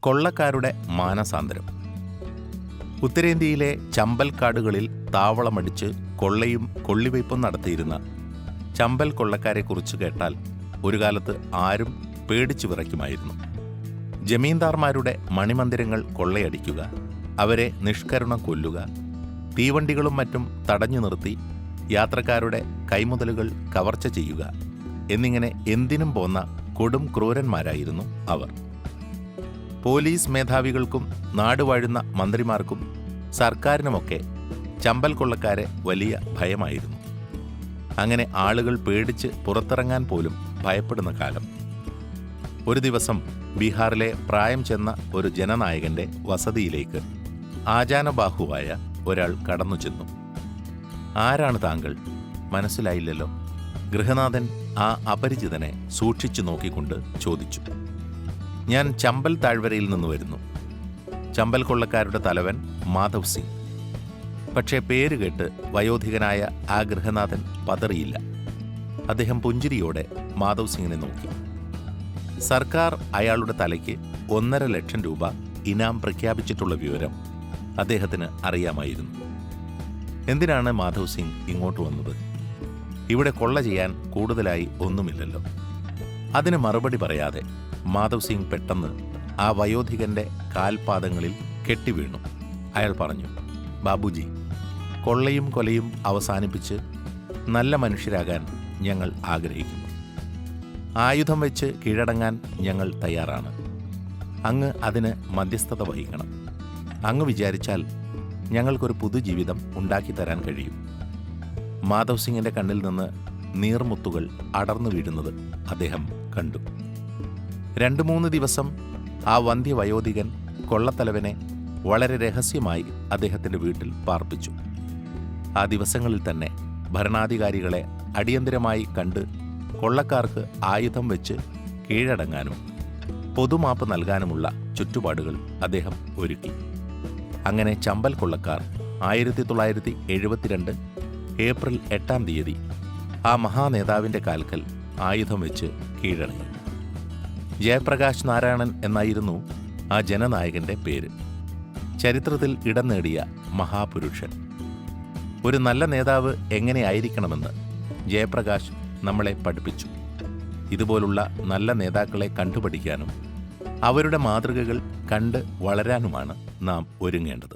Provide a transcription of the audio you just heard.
കൊള്ളക്കാരുടെ മാനസാന്തരം. ഉത്തരേന്ത്യയിലെ ചമ്പൽ കാടുകളിൽ താവളമടിച്ച് കൊള്ളയും കൊള്ളിവയ്പും നടത്തിയിരുന്ന ചമ്പൽ കൊള്ളക്കാരെക്കുറിച്ച് കേട്ടാൽ ഒരു കാലത്ത് ആരും പേടിച്ചു വിറയ്ക്കുമായിരുന്നു. ജമീന്ദാർമാരുടെ മണിമന്ദിരങ്ങൾ കൊള്ളയടിക്കുക, അവരെ നിഷ്കരുണം കൊല്ലുക, തീവണ്ടികളും മറ്റും തടഞ്ഞു നിർത്തി യാത്രക്കാരുടെ കൈമുതലുകൾ കവർച്ച ചെയ്യുക എന്നിങ്ങനെ എന്തിനും പോന്ന കൊടും ക്രൂരന്മാരായിരുന്നു അവർ. പോലീസ് മേധാവികൾക്കും നാടുവാഴുന്ന മന്ത്രിമാർക്കും സർക്കാരിനുമൊക്കെ ചമ്പൽ കൊള്ളക്കാരെ വലിയ ഭയമായിരുന്നു. അങ്ങനെ ആളുകൾ പേടിച്ച് പുറത്തിറങ്ങാൻ പോലും ഭയപ്പെടുന്ന കാലം. ഒരു ദിവസം ബീഹാറിലെ പ്രായം ചെന്ന ഒരു ജനനായകന്റെ വസതിയിലേക്ക് ആജാനബാഹുവായ ഒരാൾ കടന്നു ചെന്നു. ആരാണ് താങ്കൾ? മനസ്സിലായില്ലല്ലോ. ഗൃഹനാഥൻ ആ അപരിചിതനെ സൂക്ഷിച്ചു നോക്കിക്കൊണ്ട് ചോദിച്ചു. ഞാൻ ചമ്പൽ താഴ്വരയിൽ നിന്ന് വരുന്നു. ചമ്പൽ കൊള്ളക്കാരുടെ തലവൻ മാധവ് സിംഗ്. പക്ഷേ പേര് കേട്ട് വയോധികനായ ആ ഗൃഹനാഥൻ പതറിയില്ല. അദ്ദേഹം പുഞ്ചിരിയോടെ മാധവ് സിംഗിനെ നോക്കി. സർക്കാർ അയാളുടെ തലയ്ക്ക് 1.5 ലക്ഷം രൂപ ഇനാം പ്രഖ്യാപിച്ചിട്ടുള്ള വിവരം അദ്ദേഹത്തിന് അറിയാമായിരുന്നു. എന്തിനാണ് മാധവ് സിംഗ് ഇങ്ങോട്ട് വന്നത്? ഇവിടെ കൊള്ള ചെയ്യാൻ കൂടുതലായി ഒന്നുമില്ലല്ലോ. അതിന് മറുപടി പറയാതെ മാധവ് സിംഗ് പെട്ടെന്ന് ആ വയോധികന്റെ കാൽപാദങ്ങളിൽ കെട്ടിവീണു. അയാൾ പറഞ്ഞു, ബാബുജി, കൊള്ളയും കൊലയും അവസാനിപ്പിച്ച് നല്ല മനുഷ്യരാകാൻ ഞങ്ങൾ ആഗ്രഹിക്കുന്നു. ആയുധം വെച്ച് കീഴടങ്ങാൻ ഞങ്ങൾ തയ്യാറാണ്. അങ്ങ് അതിന് മധ്യസ്ഥത വഹിക്കണം. അങ്ങ് വിചാരിച്ചാൽ ഞങ്ങൾക്കൊരു പുതുജീവിതം ഉണ്ടാക്കിത്തരാൻ കഴിയും. മാധവ് സിംഗിന്റെ കണ്ണിൽ നിന്ന് നീർമുത്തുകൾ അടർന്നു വീഴുന്നത് അദ്ദേഹം കണ്ടു. 2-3 ദിവസം ആ വന്ധ്യവയോധികൻ കൊള്ളത്തലവനെ വളരെ രഹസ്യമായി അദ്ദേഹത്തിന്റെ വീട്ടിൽ പാർപ്പിച്ചു. ആ ദിവസങ്ങളിൽ തന്നെ ഭരണാധികാരികളെ അടിയന്തരമായി കണ്ട് കൊള്ളക്കാർക്ക് ആയുധം വെച്ച് കീഴടങ്ങാനും പൊതുമാപ്പ് നൽകാനുമുള്ള ചുറ്റുപാടുകൾ അദ്ദേഹം ഒരുക്കി. അങ്ങനെ ചമ്പൽ കൊള്ളക്കാർ 1972 ഏപ്രിൽ 8-ാം തീയതി ആ മഹാനേതാവിന്റെ കാൽക്കൽ ആയുധം വെച്ച് കീഴടങ്ങി. ജയപ്രകാശ് നാരായണൻ എന്നായിരുന്നു ആ ജനനായകന്റെ പേര്. ചരിത്രത്തിൽ ഇടം നേടിയ മഹാപുരുഷൻ. ഒരു നല്ല നേതാവ് എങ്ങനെയായിരിക്കണമെന്ന് ജയപ്രകാശ് നമ്മളെ പഠിപ്പിച്ചു. ഇതുപോലുള്ള നല്ല നേതാക്കളെ കണ്ടുപഠിക്കാനും അവരുടെ മാതൃകകൾ കണ്ട് വളരാനുമാണ് നാം ഒരുങ്ങേണ്ടത്.